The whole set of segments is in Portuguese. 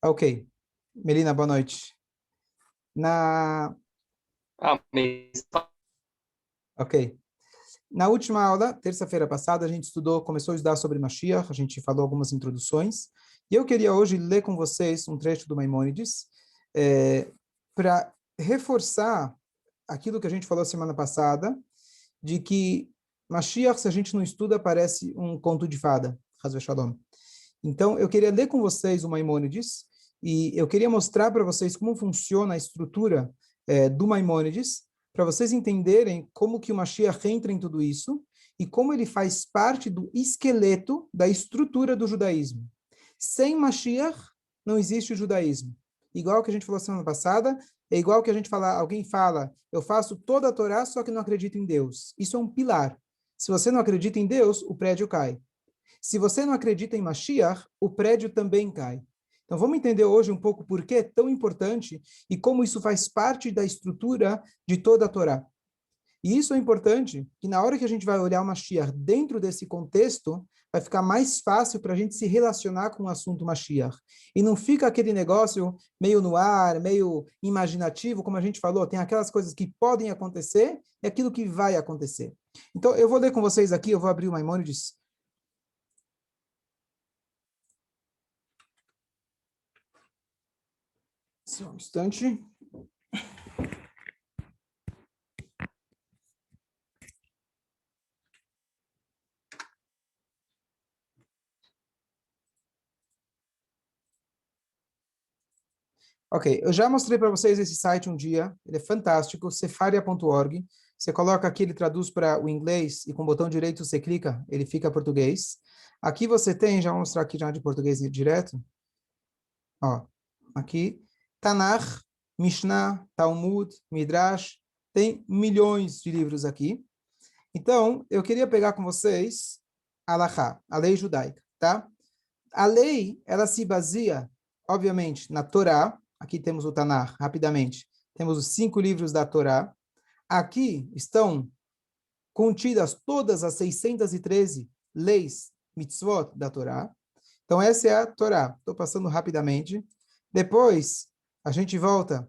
Ok. Melina, boa noite. Na... Amém. Ok. Na última aula, terça-feira passada, a gente começou a estudar sobre Mashiach, a gente falou algumas introduções, e eu queria hoje ler com vocês um trecho do Maimônides, para reforçar aquilo que a gente falou semana passada, de que Mashiach, se a gente não estuda, parece um conto de fada. Chas Shalom. Então, eu queria ler com vocês o Maimônides, e eu queria mostrar para vocês como funciona a estrutura do Maimônides, para vocês entenderem como que o Mashiach entra em tudo isso, e como ele faz parte do esqueleto da estrutura do judaísmo. Sem Mashiach, não existe o judaísmo. Igual que a gente falou semana passada, é igual que a gente fala, alguém fala, eu faço toda a Torá, só que não acredito em Deus. Isso é um pilar. Se você não acredita em Deus, o prédio cai. Se você não acredita em Mashiach, o prédio também cai. Então vamos entender hoje um pouco por que é tão importante e como isso faz parte da estrutura de toda a Torá. E isso é importante, que na hora que a gente vai olhar o Mashiach dentro desse contexto, vai ficar mais fácil para a gente se relacionar com o assunto Mashiach. E não fica aquele negócio meio no ar, meio imaginativo, como a gente falou, tem aquelas coisas que podem acontecer e aquilo que vai acontecer. Então eu vou ler com vocês aqui, eu vou abrir o Maimônides. Só um instante. Ok, eu já mostrei para vocês esse site um dia, ele é fantástico, cefaria.org. Você coloca aqui, ele traduz para o inglês e com o botão direito você clica, ele fica português. Aqui você tem, já vou mostrar aqui já de português direto. Ó, aqui, Tanakh, Mishnah, Talmud, Midrash, tem milhões de livros aqui. Então, eu queria pegar com vocês a Halakha, a lei judaica, tá? A lei, ela se baseia, obviamente, na Torá. Aqui temos o Tanakh, rapidamente. Temos os 5 livros da Torá. Aqui estão contidas todas as 613 leis, mitzvot da Torá. Então, essa é a Torá. Estou passando rapidamente. Depois, a gente volta.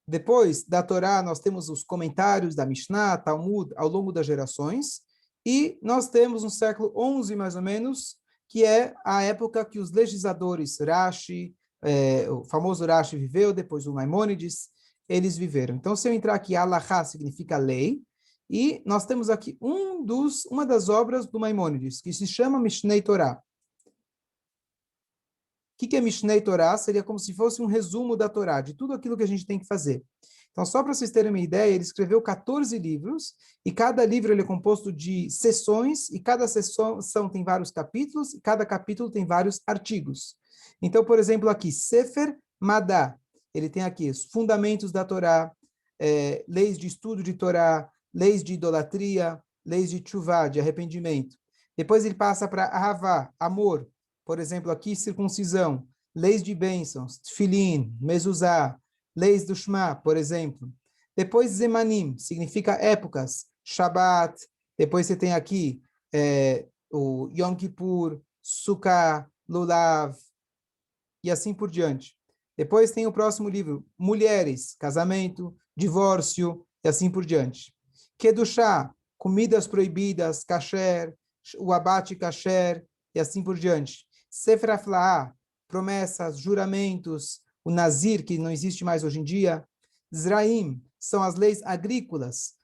Depois da Torá, nós temos os comentários da Mishnah, Talmud, ao longo das gerações. E nós temos no século XI, mais ou menos, que é a época que os legisladores, Rashi, o famoso Rashi viveu, depois o Maimônides, eles viveram. Então, se eu entrar aqui, Halakha significa lei, e nós temos aqui uma das obras do Maimônides, que se chama Mishnei Torah. O que é Mishnei Torah? Seria como se fosse um resumo da Torá, de tudo aquilo que a gente tem que fazer. Então, só para vocês terem uma ideia, ele escreveu 14 livros, e cada livro ele é composto de seções, e cada seção tem vários capítulos, e cada capítulo tem vários artigos. Então, por exemplo, aqui, Sefer Madá, ele tem aqui os fundamentos da Torá, leis de estudo de Torá, leis de idolatria, leis de tchuvá, de arrependimento. Depois ele passa para Ahavá, amor. Por exemplo, aqui, circuncisão, leis de bênçãos, tefilin, mezuzá, leis do Shema, por exemplo. Depois, Zemanim, significa épocas, Shabat. Depois você tem aqui o Yom Kippur, Sukkah, Lulav, e assim por diante. Depois tem o próximo livro, Mulheres, Casamento, Divórcio, e assim por diante. Kedushá, comidas proibidas, kasher, o abate kasher, e assim por diante. Sefer Aflaá, promessas, juramentos, o Nazir, que não existe mais hoje em dia. Zraim, são as leis agrícolas,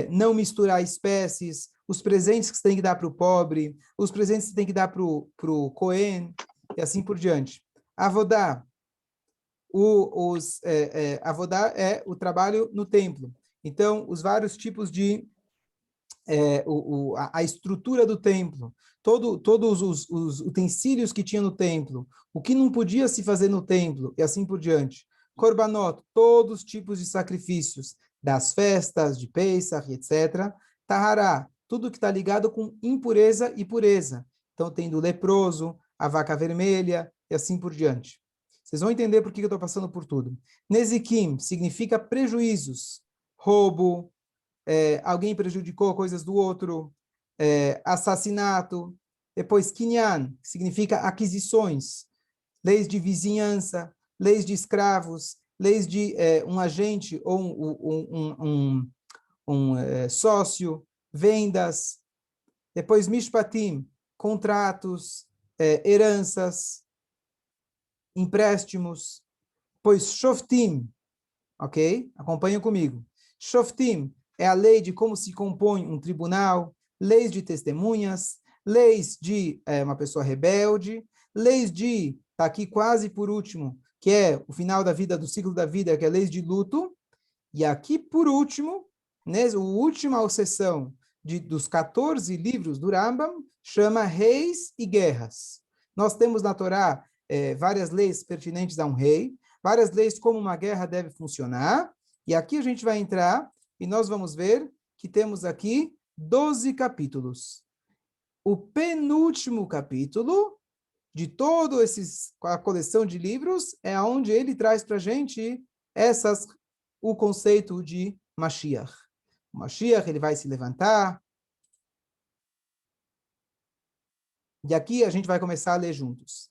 não misturar espécies, os presentes que você tem que dar para o pobre, os presentes que você tem que dar para o Cohen, e assim por diante. Avodá, Avodá é o trabalho no templo. Então, os vários tipos de a estrutura do templo, todos os utensílios que tinha no templo, o que não podia se fazer no templo, e assim por diante. Korbanot, todos os tipos de sacrifícios, das festas, de Pesach, etc. Tahará, tudo que está ligado com impureza e pureza. Então, tem do leproso, a vaca vermelha, e assim por diante. Vocês vão entender por que eu estou passando por tudo. Nezikim significa prejuízos, roubo, alguém prejudicou coisas do outro, assassinato, Depois, Kinyan, que significa aquisições, leis de vizinhança, leis de escravos, leis de um agente ou sócio, vendas. Depois, Mishpatim, contratos, heranças, empréstimos. Depois, Shoftim, ok? Acompanha comigo. Shoftim é a lei de como se compõe um tribunal, leis de testemunhas, leis de uma pessoa rebelde, leis de, está aqui quase por último, que é o final da vida, do ciclo da vida, que é leis de luto. E aqui, por último, né, a última sessão dos 14 livros do Rambam chama Reis e Guerras. Nós temos na Torá várias leis pertinentes a um rei, várias leis como uma guerra deve funcionar, e aqui a gente vai entrar e nós vamos ver que temos aqui 12 capítulos. O penúltimo capítulo de todo a coleção de livros é onde ele traz para a gente o conceito de Mashiach. O Mashiach, ele vai se levantar. E aqui a gente vai começar a ler juntos.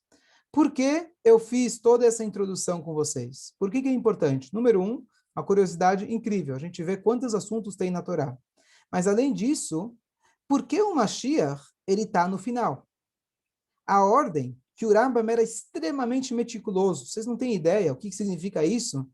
Por que eu fiz toda essa introdução com vocês? Por que é importante? Número 1, uma curiosidade incrível. A gente vê quantos assuntos tem na Torá. Mas, além disso, por que o Mashiach ele está no final? A ordem que o Rambam era extremamente meticuloso. Vocês não têm ideia o que significa isso?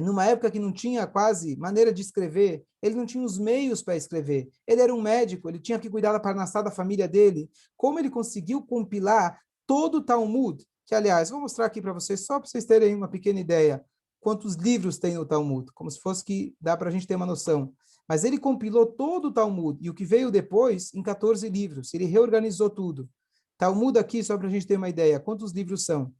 Numa época que não tinha quase maneira de escrever, ele não tinha os meios para escrever. Ele era um médico, ele tinha que cuidar da parnassá da família dele. Como ele conseguiu compilar todo o Talmud? Que, aliás, vou mostrar aqui para vocês, só para vocês terem uma pequena ideia, quantos livros tem no Talmud, como se fosse que dá para a gente ter uma noção. Mas ele compilou todo o Talmud, e o que veio depois, em 14 livros. Ele reorganizou tudo. Talmud aqui, só para a gente ter uma ideia, quantos livros são?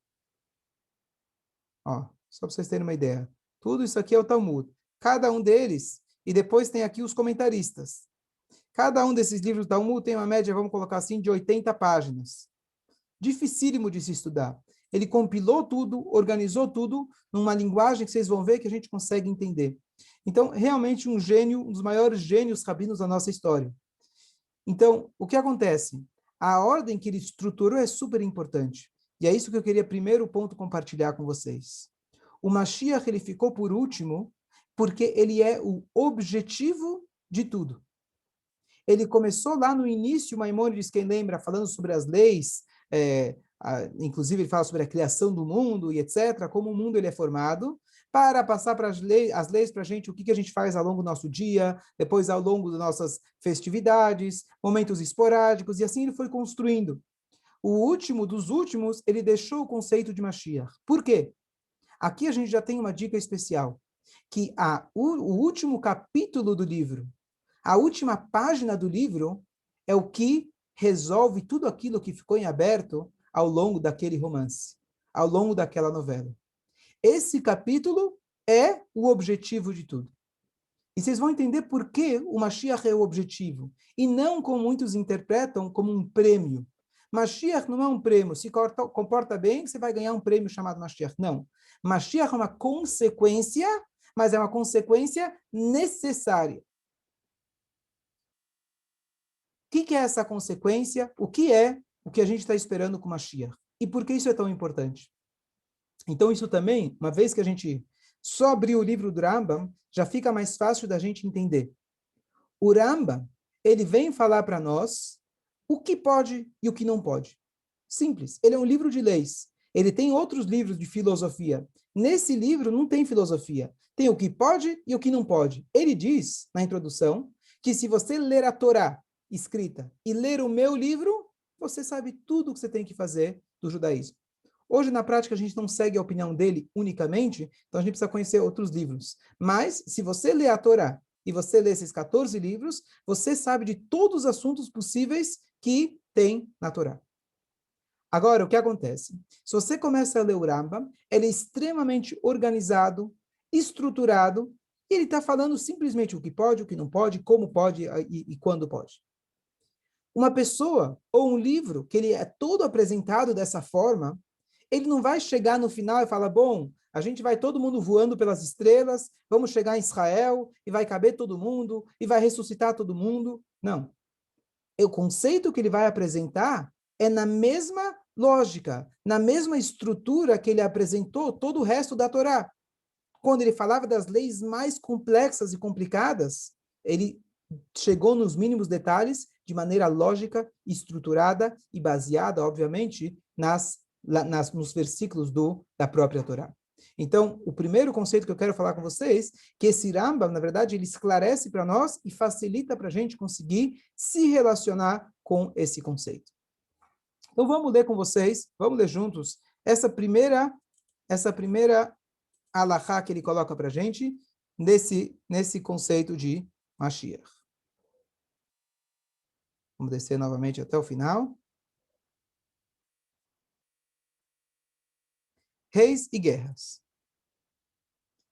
Ó, só para vocês terem uma ideia. Tudo isso aqui é o Talmud. Cada um deles, e depois tem aqui os comentaristas. Cada um desses livros do Talmud tem uma média, vamos colocar assim, de 80 páginas. Dificílimo de se estudar. Ele compilou tudo, organizou tudo, numa linguagem que vocês vão ver que a gente consegue entender. Então, realmente um gênio, um dos maiores gênios rabinos da nossa história. Então, o que acontece? A ordem que ele estruturou é super importante. E é isso que eu queria, primeiro ponto, compartilhar com vocês. O Mashiach, ele ficou por último, porque ele é o objetivo de tudo. Ele começou lá no início, Maimônides, quem lembra, falando sobre as leis, inclusive ele fala sobre a criação do mundo e etc., como o mundo ele é formado, para passar para as leis para a gente, o que a gente faz ao longo do nosso dia, depois ao longo das nossas festividades, momentos esporádicos, e assim ele foi construindo. O último dos últimos, ele deixou o conceito de Mashiach. Por quê? Aqui a gente já tem uma dica especial, que o último capítulo do livro, a última página do livro, é o que resolve tudo aquilo que ficou em aberto ao longo daquele romance, ao longo daquela novela. Esse capítulo é o objetivo de tudo. E vocês vão entender por que o Mashiach é o objetivo, e não como muitos interpretam como um prêmio. Mashiach não é um prêmio. Se comporta bem, você vai ganhar um prêmio chamado Mashiach. Não. Mashiach é uma consequência, mas é uma consequência necessária. O que é essa consequência? O que é o que a gente está esperando com Mashiach? E por que isso é tão importante? Então, isso também, uma vez que a gente só abrir o livro do Rambam, já fica mais fácil da gente entender. O Rambam, ele vem falar para nós o que pode e o que não pode. Simples. Ele é um livro de leis. Ele tem outros livros de filosofia. Nesse livro não tem filosofia. Tem o que pode e o que não pode. Ele diz, na introdução, que se você ler a Torá escrita e ler o meu livro, você sabe tudo o que você tem que fazer do judaísmo. Hoje, na prática, a gente não segue a opinião dele unicamente, então a gente precisa conhecer outros livros. Mas, se você ler a Torá e você ler esses 14 livros, você sabe de todos os assuntos possíveis que tem na Torá. Agora, o que acontece? Se você começa a ler o Rambam, ele é extremamente organizado, estruturado, e ele está falando simplesmente o que pode, o que não pode, como pode e quando pode. Uma pessoa ou um livro que ele é todo apresentado dessa forma, ele não vai chegar no final e falar, bom, a gente vai todo mundo voando pelas estrelas, vamos chegar em Israel e vai caber todo mundo e vai ressuscitar todo mundo. Não. O conceito que ele vai apresentar é na mesma lógica, na mesma estrutura que ele apresentou todo o resto da Torá. Quando ele falava das leis mais complexas e complicadas, ele chegou nos mínimos detalhes de maneira lógica, estruturada e baseada, obviamente, nos versículos da própria Torá. Então, o primeiro conceito que eu quero falar com vocês, que esse Rambam, na verdade, ele esclarece para nós e facilita para a gente conseguir se relacionar com esse conceito. Então, vamos ler com vocês, vamos ler juntos, essa primeira alahá que ele coloca para a gente, nesse conceito de Mashiach. Vamos descer novamente até o final. Reis e guerras.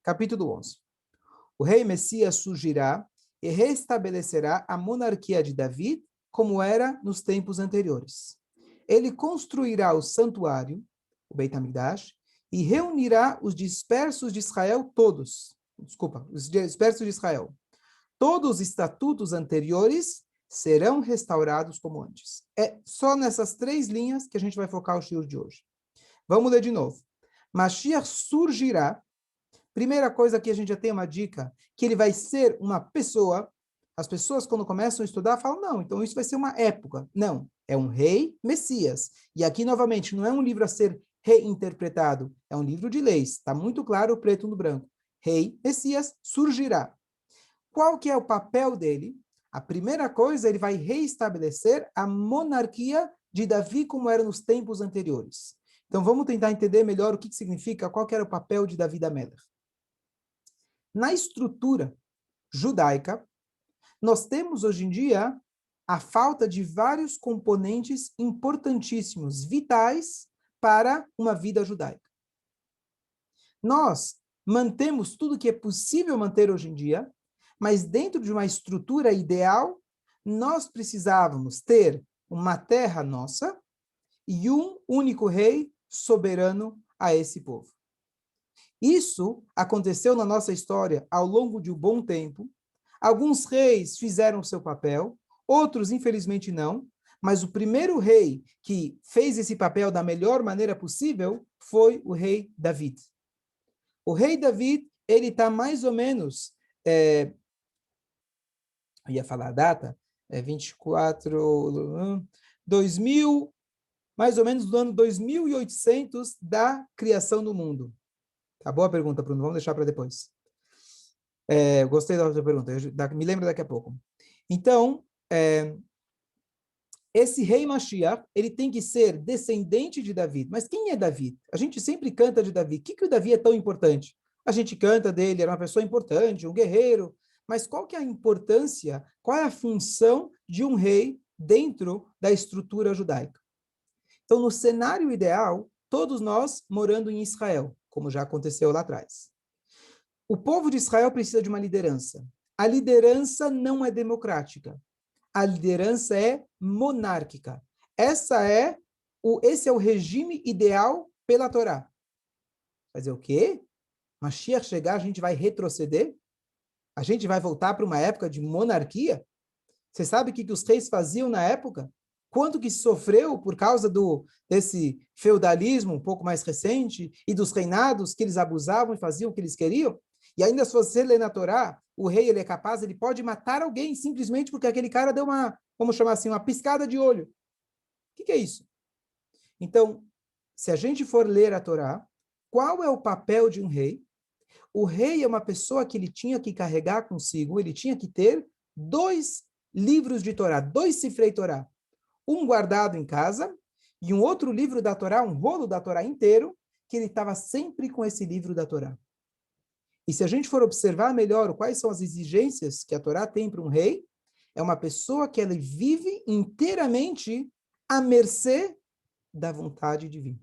Capítulo 11. O rei Messias surgirá e restabelecerá a monarquia de David como era nos tempos anteriores. Ele construirá o santuário, o Beit HaMikdash, e reunirá os dispersos de Israel todos. Os dispersos de Israel. Todos os estatutos anteriores serão restaurados como antes. É só nessas 3 linhas que a gente vai focar o shiur de hoje. Vamos ler de novo. Mashiach surgirá. Primeira coisa que a gente já tem uma dica, que ele vai ser uma pessoa. As pessoas, quando começam a estudar, falam, não, então isso vai ser uma época. Não, é um rei Messias. E aqui, novamente, não é um livro a ser reinterpretado, é um livro de leis. Está muito claro, o preto no branco. Rei Messias surgirá. Qual que é o papel dele? A primeira coisa, ele vai reestabelecer a monarquia de Davi como era nos tempos anteriores. Então, vamos tentar entender melhor o que significa, qual que era o papel de Davi Amelech. Na estrutura judaica, nós temos hoje em dia a falta de vários componentes importantíssimos, vitais para uma vida judaica. Nós mantemos tudo que é possível manter hoje em dia, mas dentro de uma estrutura ideal, nós precisávamos ter uma terra nossa e um único rei soberano a esse povo. Isso aconteceu na nossa história ao longo de um bom tempo. Alguns reis fizeram o seu papel, outros, infelizmente, não. Mas o primeiro rei que fez esse papel da melhor maneira possível foi o rei David. O rei David, ele está mais ou menos... eu ia falar a data, 2000, mais ou menos do ano 2800 da criação do mundo. Tá boa a pergunta, Bruno, vamos deixar para depois. Gostei da outra pergunta, me lembro daqui a pouco. Então, esse rei Mashiach, ele tem que ser descendente de Davi. Mas quem é Davi? A gente sempre canta de Davi. O que o Davi é tão importante? A gente canta dele, era uma pessoa importante, um guerreiro. Mas qual que é a importância, qual é a função de um rei dentro da estrutura judaica? Então, no cenário ideal, todos nós morando em Israel, como já aconteceu lá atrás. O povo de Israel precisa de uma liderança. A liderança não é democrática. A liderança é monárquica. Esse é o regime ideal pela Torá. Fazer o quê? Mashiach chegar, a gente vai retroceder? A gente vai voltar para uma época de monarquia? Você sabe o que os reis faziam na época? Quanto que sofreu por causa desse feudalismo um pouco mais recente e dos reinados que eles abusavam e faziam o que eles queriam? E ainda se você ler na Torá, o rei ele é capaz, ele pode matar alguém simplesmente porque aquele cara deu uma, vamos chamar assim, uma piscada de olho. O que é isso? Então, se a gente for ler a Torá, qual é o papel de um rei? O rei é uma pessoa que ele tinha que carregar consigo, ele tinha que ter 2 livros de Torá, 2 Sifrei Torá. Um guardado em casa e um outro livro da Torá, um rolo da Torá inteiro, que ele estava sempre com esse livro da Torá. E se a gente for observar melhor quais são as exigências que a Torá tem para um rei, é uma pessoa que ela vive inteiramente à mercê da vontade divina.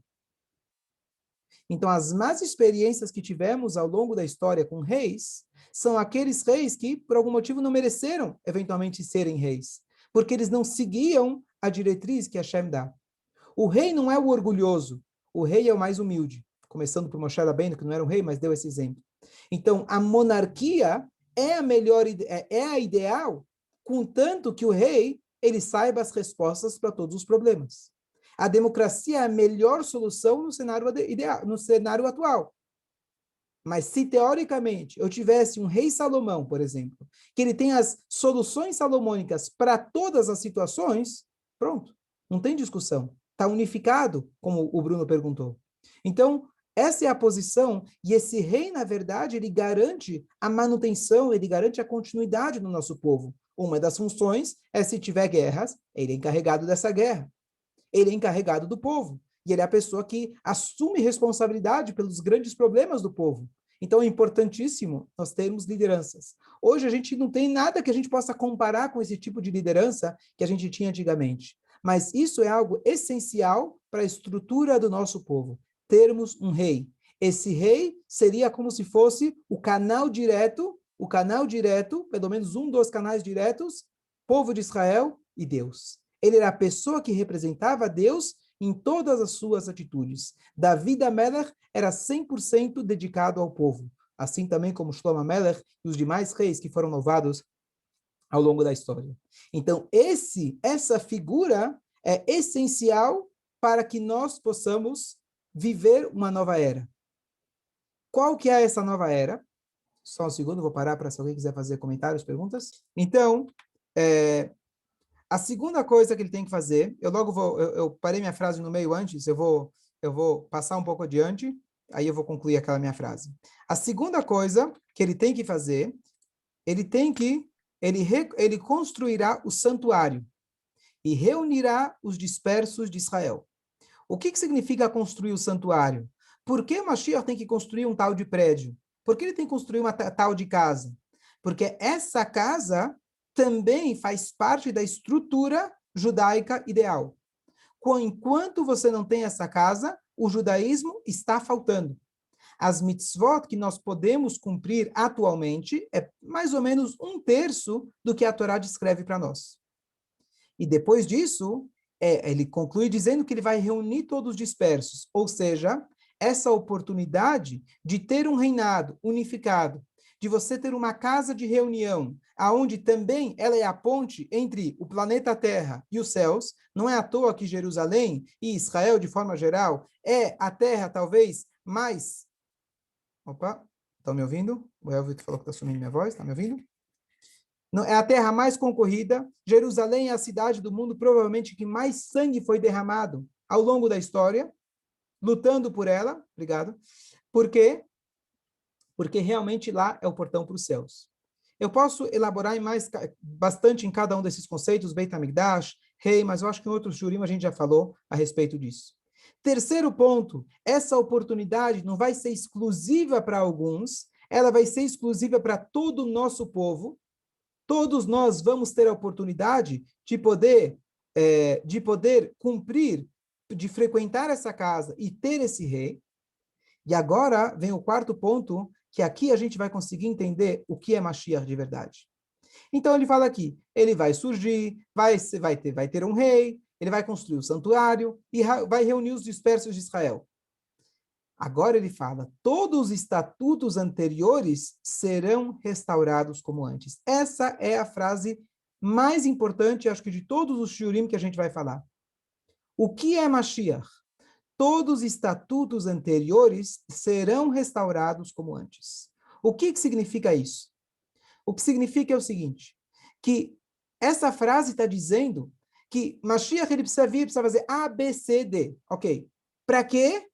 Então, as más experiências que tivemos ao longo da história com reis são aqueles reis que, por algum motivo, não mereceram eventualmente serem reis, porque eles não seguiam a diretriz que Hashem dá. O rei não é o orgulhoso, o rei é o mais humilde, começando por Moshe Rabbeinu, que não era um rei, mas deu esse exemplo. Então, a monarquia é a melhor, é a ideal, contanto que o rei ele saiba as respostas para todos os problemas. A democracia é a melhor solução no cenário ideal, no cenário atual. Mas se, teoricamente, eu tivesse um rei Salomão, por exemplo, que ele tem as soluções salomônicas para todas as situações, pronto, não tem discussão. Está unificado, como o Bruno perguntou. Então, essa é a posição, e esse rei, na verdade, ele garante a manutenção, ele garante a continuidade do nosso povo. Uma das funções é, se tiver guerras, ele é encarregado dessa guerra. Ele é encarregado do povo. E ele é a pessoa que assume responsabilidade pelos grandes problemas do povo. Então é importantíssimo nós termos lideranças. Hoje a gente não tem nada que a gente possa comparar com esse tipo de liderança que a gente tinha antigamente. Mas isso é algo essencial para a estrutura do nosso povo. Termos um rei. Esse rei seria como se fosse o canal direto, pelo menos um dos canais diretos, povo de Israel e Deus. Ele era a pessoa que representava Deus em todas as suas atitudes. Davi Amelech era 100% dedicado ao povo, assim também como Shlomo Amelech e os demais reis que foram louvados ao longo da história. Então, essa figura é essencial para que nós possamos viver uma nova era. Qual que é essa nova era? Só um segundo, vou parar para se alguém quiser fazer comentários, perguntas. Então, a segunda coisa que ele tem que fazer, eu parei minha frase no meio antes, eu vou passar um pouco adiante, aí eu vou concluir aquela minha frase. A segunda coisa que ele tem que fazer, ele construirá o santuário e reunirá os dispersos de Israel. O que significa construir o santuário? Por que Mashiach tem que construir um tal de prédio? Por que ele tem que construir uma tal de casa? Porque essa casa também faz parte da estrutura judaica ideal. Enquanto você não tem essa casa, o judaísmo está faltando. As mitzvot que nós podemos cumprir atualmente é mais ou menos 1/3 do que a Torá descreve para nós. E depois disso, ele conclui dizendo que ele vai reunir todos os dispersos, ou seja, essa oportunidade de ter um reinado unificado, de você ter uma casa de reunião, aonde também ela é a ponte entre o planeta Terra e os céus. Não é à toa que Jerusalém e Israel, de forma geral, é a terra talvez mais... Opa, estão me ouvindo? O Elvio falou que está sumindo minha voz, está me ouvindo? Não, é a terra mais concorrida. Jerusalém é a cidade do mundo, provavelmente, que mais sangue foi derramado ao longo da história, lutando por ela. Obrigado. Por quê? Porque realmente lá é o portão para os céus. Eu posso elaborar bastante em cada um desses conceitos, Beit HaMikdash, rei, mas eu acho que em outros shurim a gente já falou a respeito disso. Terceiro ponto, essa oportunidade não vai ser exclusiva para alguns, ela vai ser exclusiva para todo o nosso povo. Todos nós vamos ter a oportunidade de poder cumprir, de frequentar essa casa e ter esse rei. E agora vem o quarto ponto, que aqui a gente vai conseguir entender o que é Mashiach de verdade. Então ele fala aqui, ele vai surgir, vai ter um rei, ele vai construir o santuário e vai reunir os dispersos de Israel. Agora ele fala, todos os estatutos anteriores serão restaurados como antes. Essa é a frase mais importante, acho que de todos os shiurim que a gente vai falar. O que é Mashiach? Todos os estatutos anteriores serão restaurados como antes. O que significa isso? O que significa é o seguinte, que essa frase está dizendo que Mashiach ele precisa fazer A, B, C, D. Ok. Para quê?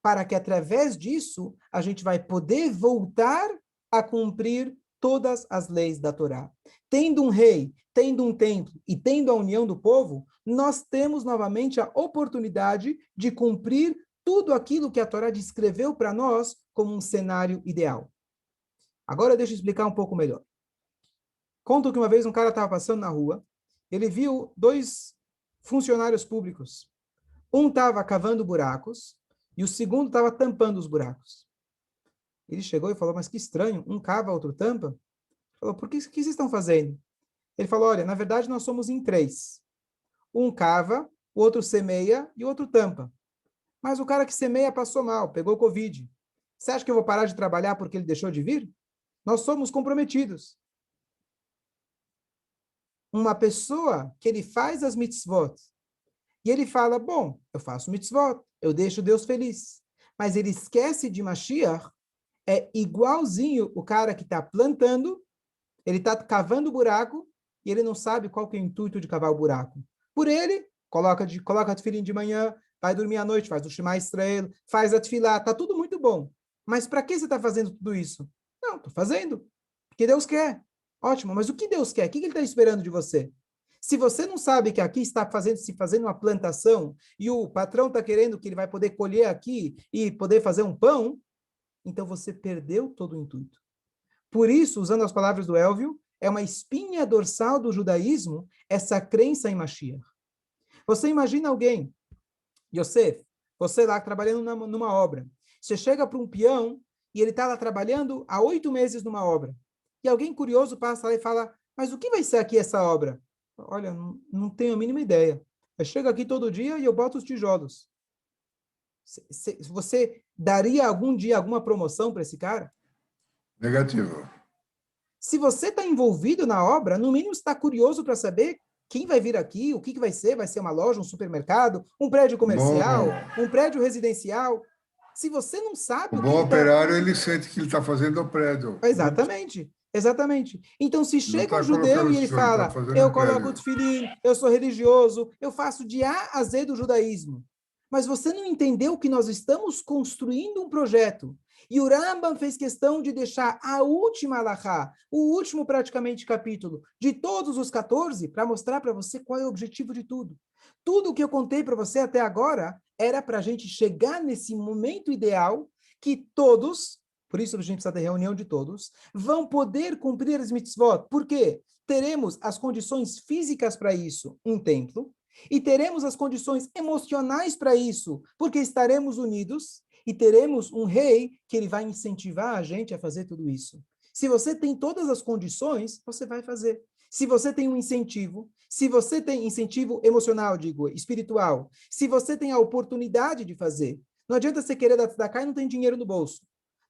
Para que através disso a gente vai poder voltar a cumprir todas as leis da Torá. Tendo um rei, tendo um templo e tendo a união do povo, nós temos novamente a oportunidade de cumprir tudo aquilo que a Torá descreveu para nós como um cenário ideal. Agora deixa eu explicar um pouco melhor. Conto que uma vez um cara estava passando na rua, ele viu 2 funcionários públicos. Um estava cavando buracos e o segundo estava tampando os buracos. Ele chegou e falou, mas que estranho, um cava, outro tampa. Ele falou, por que vocês estão fazendo? Ele falou, olha, na verdade nós somos em 3. Um cava, o outro semeia e o outro tampa. Mas o cara que semeia passou mal, pegou Covid. Você acha que eu vou parar de trabalhar porque ele deixou de vir? Nós somos comprometidos. Uma pessoa que ele faz as mitzvot, E ele fala, bom, eu faço mitzvot, eu deixo Deus feliz. Mas ele esquece de Mashiach, é igualzinho o cara que está plantando, ele está cavando o buraco, e ele não sabe qual que é o intuito de cavar o buraco. Por ele, coloca a tefilim de manhã, vai dormir à noite, faz o Shema Israel, faz a tefilá, está tudo muito bom. Mas para que você está fazendo tudo isso? Não, estou fazendo, porque Deus quer. Ótimo, mas o que Deus quer? O que ele está esperando de você? Se você não sabe que aqui está se fazendo uma plantação e o patrão está querendo que ele vai poder colher aqui e poder fazer um pão, então você perdeu todo o intuito. Por isso, usando as palavras do Elvio, é uma espinha dorsal do judaísmo essa crença em Mashiach. Você imagina alguém, Yosef, você lá trabalhando numa obra. Você chega para um peão e ele está lá trabalhando há 8 meses numa obra. E alguém curioso passa lá e fala, mas o que vai ser aqui essa obra? Olha, não tenho a mínima ideia. Eu chego aqui todo dia e eu boto os tijolos. Você daria algum dia alguma promoção para esse cara? Negativo. Se você está envolvido na obra, no mínimo está curioso para saber quem vai vir aqui, o que vai ser? Vai ser uma loja, um supermercado, um prédio comercial, Bom, um prédio residencial? Se você não sabe o o que bom ele está... operário, ele sente que ele está fazendo o prédio. Exatamente, exatamente. Então, se Não chega um está judeu colocando e ele tijolo, está fala, fazendo eu o coloco o prédio. tefilim, eu sou religioso, eu faço de A a Z do judaísmo, mas você não entendeu que nós estamos construindo um projeto. E o Rambam fez questão de deixar a última alahá, o último praticamente capítulo, de todos os 14, para mostrar para você qual é o objetivo de tudo. Tudo o que eu contei para você até agora era para a gente chegar nesse momento ideal que todos, por isso a gente precisa ter reunião de todos, vão poder cumprir as mitzvot. Por quê? Teremos as condições físicas para isso, um templo, e teremos as condições emocionais para isso, porque estaremos unidos, e teremos um rei que ele vai incentivar a gente a fazer tudo isso. Se você tem todas as condições, você vai fazer. Se você tem um incentivo, se você tem incentivo emocional, digo, espiritual, se você tem a oportunidade de fazer, não adianta você querer dar tzedakah e não tem dinheiro no bolso.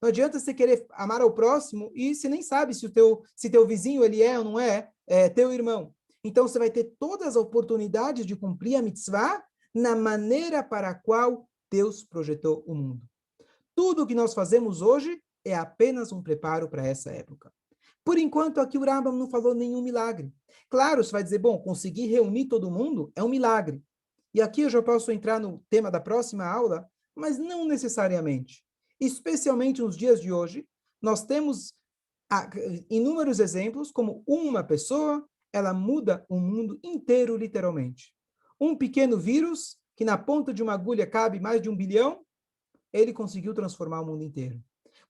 Não adianta você querer amar ao próximo e você nem sabe se teu vizinho ele é ou não é teu irmão. Então você vai ter todas as oportunidades de cumprir a mitzvah na maneira para a qual Deus projetou o mundo. Tudo o que nós fazemos hoje é apenas um preparo para essa época. Por enquanto, aqui o Rambam não falou nenhum milagre. Claro, você vai dizer, bom, conseguir reunir todo mundo é um milagre. E aqui eu já posso entrar no tema da próxima aula, mas não necessariamente. Especialmente nos dias de hoje, nós temos inúmeros exemplos como uma pessoa, ela muda o mundo inteiro, literalmente. Um pequeno vírus, que na ponta de uma agulha cabe mais de 1 bilhão, ele conseguiu transformar o mundo inteiro.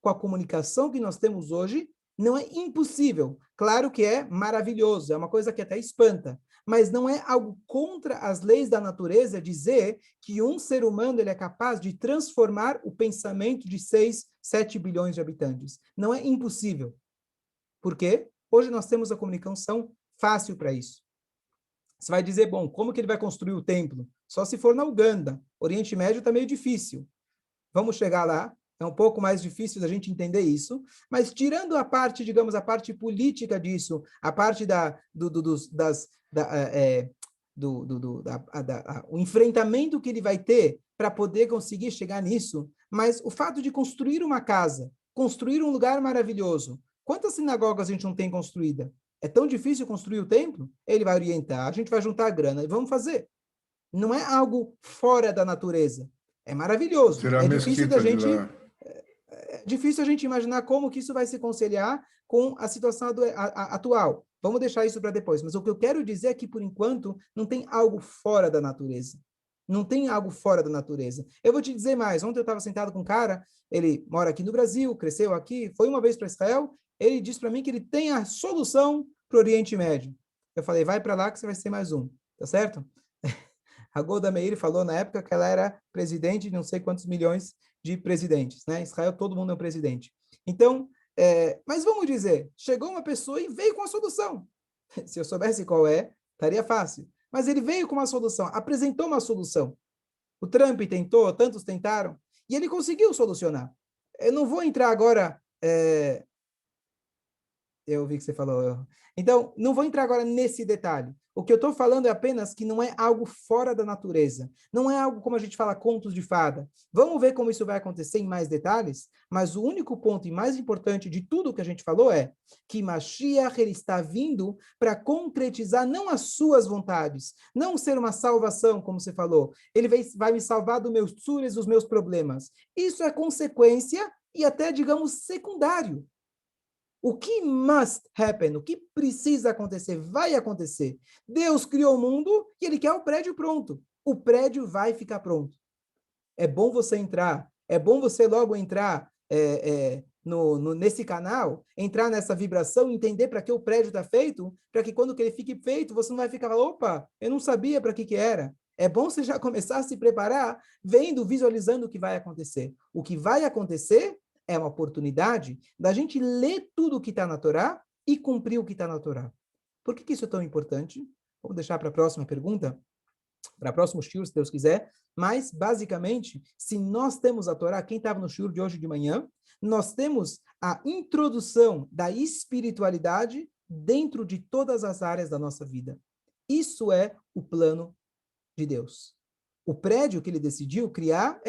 Com a comunicação que nós temos hoje, não é impossível. Claro que é maravilhoso, é uma coisa que até espanta, mas não é algo contra as leis da natureza dizer que um ser humano ele é capaz de transformar o pensamento de 6, 7 bilhões de habitantes. Não é impossível. Por quê? Hoje nós temos a comunicação fácil para isso. Você vai dizer, bom, como que ele vai construir o templo? Só se for na Uganda. Oriente Médio está meio difícil. Vamos chegar lá, é um pouco mais difícil da gente entender isso, mas tirando a parte, digamos, a parte política disso, a parte o enfrentamento que ele vai ter para poder conseguir chegar nisso, mas o fato de construir uma casa, construir um lugar maravilhoso, quantas sinagogas a gente não tem construída? É tão difícil construir o templo? Ele vai orientar, a gente vai juntar a grana e vamos fazer. Não é algo fora da natureza. É maravilhoso. Tirar a mesquita de lá. É difícil a gente imaginar como que isso vai se conciliar com a situação atual. Vamos deixar isso para depois. Mas o que eu quero dizer é que, por enquanto, não tem algo fora da natureza. Não tem algo fora da natureza. Eu vou te dizer mais. Ontem eu estava sentado com um cara, ele mora aqui no Brasil, cresceu aqui, foi uma vez para Israel, ele disse para mim que ele tem a solução para o Oriente Médio. Eu falei, vai para lá que você vai ser mais um. Tá certo? A Golda Meir falou na época que ela era presidente de não sei quantos milhões de presidentes, né? Israel, todo mundo é um presidente. Então, mas vamos dizer, chegou uma pessoa e veio com a solução. Se eu soubesse qual estaria fácil. Mas ele veio com uma solução, apresentou uma solução. O Trump tentou, tantos tentaram, e ele conseguiu solucionar. Eu não vou entrar agora Eu vi que você falou. Então, não vou entrar agora nesse detalhe. O que eu estou falando é apenas que não é algo fora da natureza. Não é algo como a gente fala, contos de fada. Vamos ver como isso vai acontecer em mais detalhes, mas o único ponto e mais importante de tudo que a gente falou é que Mashiach ele está vindo para concretizar não as suas vontades, não ser uma salvação, como você falou. Ele vai me salvar dos meus tsures, dos meus problemas. Isso é consequência e até, digamos, secundário. O que must happen, o que precisa acontecer, vai acontecer. Deus criou o mundo e ele quer o prédio pronto. O prédio vai ficar pronto. É bom você entrar, é bom você logo entrar nesse canal, entrar nessa vibração, entender para que o prédio está feito, para que quando ele fique feito, você não vai ficar, opa, eu não sabia para que era. É bom você já começar a se preparar, vendo, visualizando o que vai acontecer. O que vai acontecer é uma oportunidade da gente ler tudo o que está na Torá e cumprir o que está na Torá. Por que isso é tão importante? Vamos deixar para a próxima pergunta, para o próximo shiur, se Deus quiser. Mas, basicamente, se nós temos a Torá, quem estava no shiur de hoje de manhã, nós temos a introdução da espiritualidade dentro de todas as áreas da nossa vida. Isso é o plano de Deus. O prédio que ele decidiu criar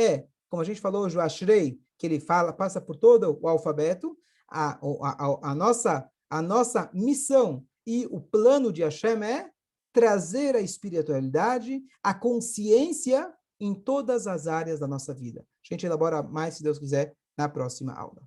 como a gente falou hoje, o Ashrei, que ele passa por todo o alfabeto, a nossa missão e o plano de Hashem é trazer a espiritualidade, a consciência em todas as áreas da nossa vida. A gente elabora mais, se Deus quiser, na próxima aula.